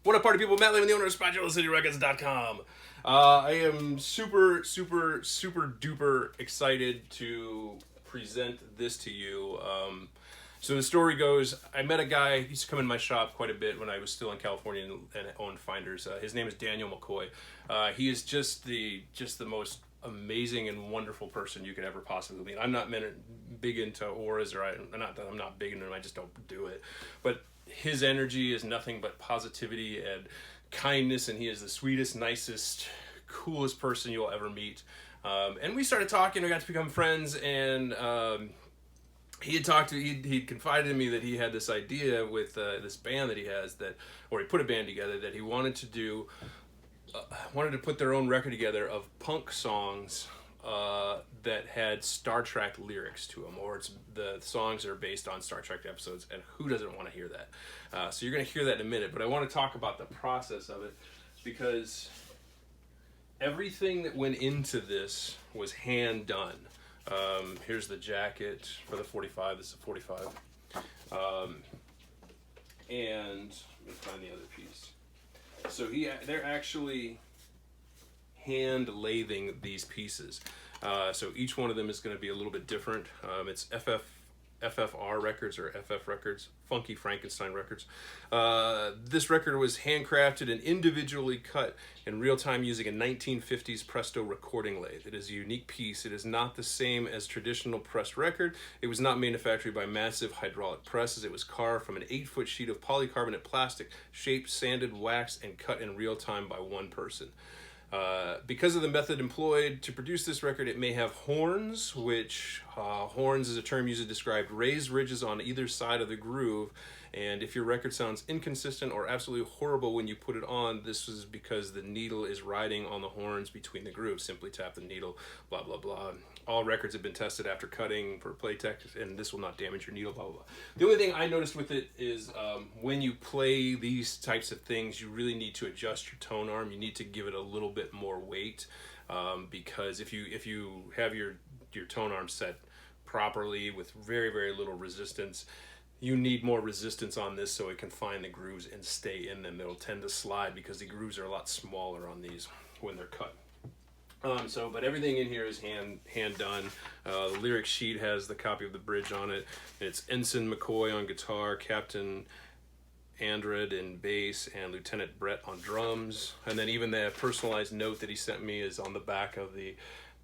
What up, party people? Matt Lehman, the owner of SpatulaCityRecords.com. I am super duper excited to present this to you. So the story goes, I met a guy, he used to come in my shop quite a bit when I was still in California and owned Finders. His name is Daniel McCoy. He is just the most amazing and wonderful person you could ever possibly meet. I'm not big into auras, or not that I'm not big into them, I just don't do it. But his energy is nothing but positivity and kindness, and he is the sweetest, nicest, coolest person you'll ever meet. And we started talking, we got to become friends, and he confided in me that he had this idea with this band that he has, or he put a band together that he wanted to do, wanted to put their own record together of punk songs that had Star Trek lyrics to them, or the songs are based on Star Trek episodes, and who doesn't want to hear that? So you're going to hear that in a minute, but I want to talk about the process of it, because everything that went into this was hand done. Here's the jacket for the 45. This is a 45. And let me find the other piece. So they're actually hand lathing these pieces. So each one of them is going to be a little bit different. It's FFR records, or FF records, Funky Frankenstein records. This record was handcrafted and individually cut in real time using a 1950s Presto recording lathe. It is a unique piece. It is not the same as traditional pressed record. It was not manufactured by massive hydraulic presses. It was carved from an 8-foot sheet of polycarbonate plastic, shaped, sanded, waxed, and cut in real time by one person. Because of the method employed to produce this record, it may have horns, which horns is a term used to describe raised ridges on either side of the groove. And if your record sounds inconsistent or absolutely horrible when you put it on, this is because the needle is riding on the horns between the grooves. Simply tap the needle, blah, blah, blah. All records have been tested after cutting for playtech, and this will not damage your needle, blah, blah, blah. The only thing I noticed with it is when you play these types of things, you really need to adjust your tone arm. You need to give it a little bit more weight, because if you have your tone arm set properly with very little resistance, you need more resistance on this so it can find the grooves and stay in them. They'll tend to slide because the grooves are a lot smaller on these when they're cut. But everything in here is hand done. The lyric sheet has the copy of the bridge on it. It's Ensign McCoy on guitar, Captain Andred in bass, and Lieutenant Brett on drums. And then even the personalized note that he sent me is on the back of the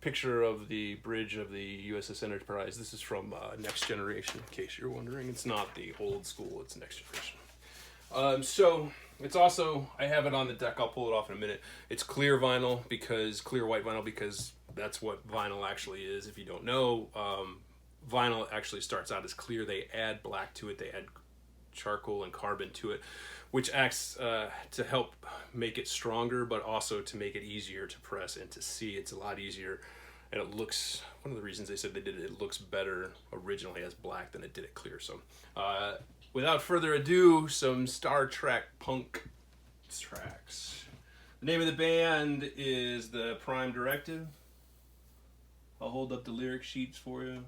picture of the bridge of the USS Enterprise. This is from Next Generation, in case you're wondering. It's not the old school, it's Next Generation. So it's also, I have it on the deck, I'll pull it off in a minute. It's clear white vinyl, because that's what vinyl actually is. If you don't know, vinyl actually starts out as clear. They add black to it, they add charcoal and carbon to it, which acts to help make it stronger, but also to make it easier to press and to see. It's a lot easier, and it looks, one of the reasons they said they did it looks better originally as black than it did it clear. So without further ado, some Star Trek punk tracks. The name of the band is the Prime Directive. I'll hold up the lyric sheets for you.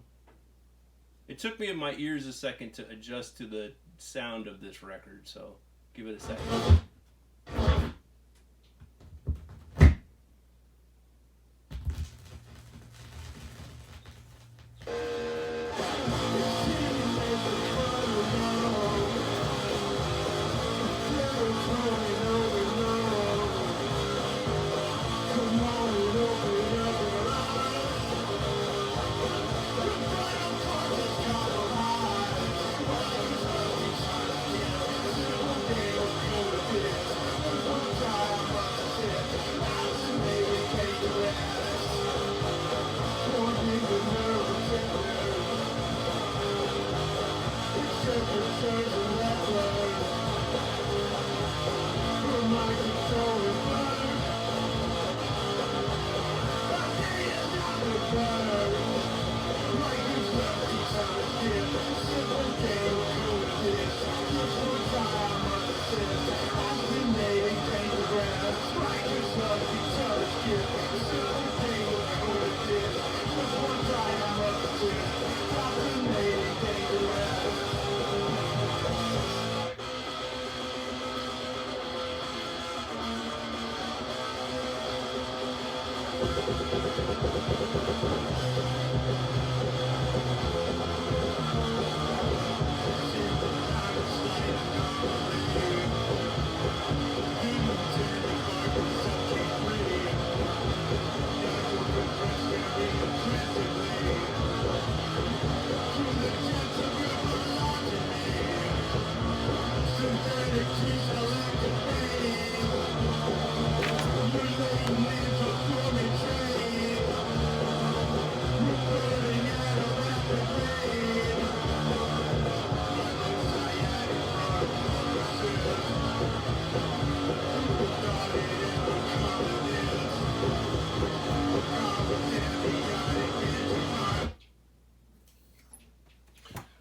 It took me in my ears a second to adjust to the sound of this record, so give it a second.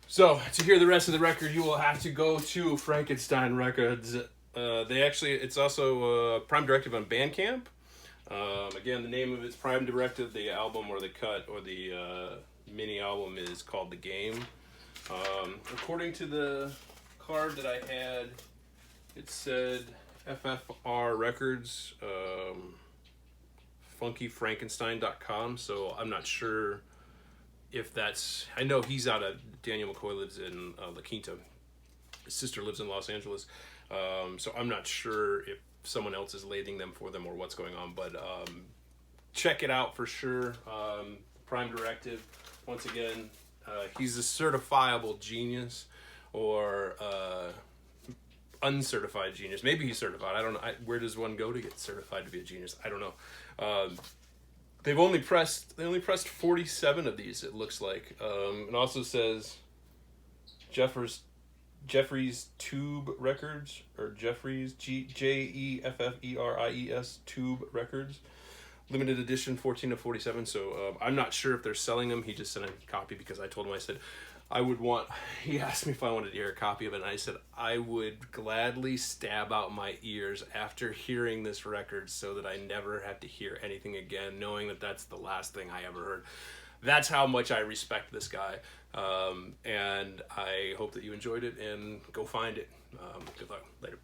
So to hear the rest of the record, you will have to go to Frankenstein Records. It's also Prime Directive on Bandcamp. Again, the name of it's Prime Directive. The album or the cut or the mini album is called The Game. According to the card that I had, it said FFR Records, funkyfrankenstein.com. So I'm not sure if that's, I know he's out of, Daniel McCoy lives in La Quinta. His sister lives in Los Angeles. So I'm not sure if someone else is lathing them for them or what's going on, but check it out for sure. Prime Directive, once again, he's a certifiable genius or uncertified genius. Maybe he's certified. I don't know. Where does one go to get certified to be a genius? I don't know. They only pressed 47 of these, it looks like. It also says Jeffries Tube Records, or Jeffries, Jeffreries Tube Records. Limited edition, 14 of 47. So I'm not sure if they're selling them. He just sent a copy because I told him, I said, he asked me if I wanted to hear a copy of it, and I said I would gladly stab out my ears after hearing this record so that I never have to hear anything again, knowing that that's the last thing I ever heard. That's how much I respect this guy, and I hope that you enjoyed it, and go find it. Good luck. Later.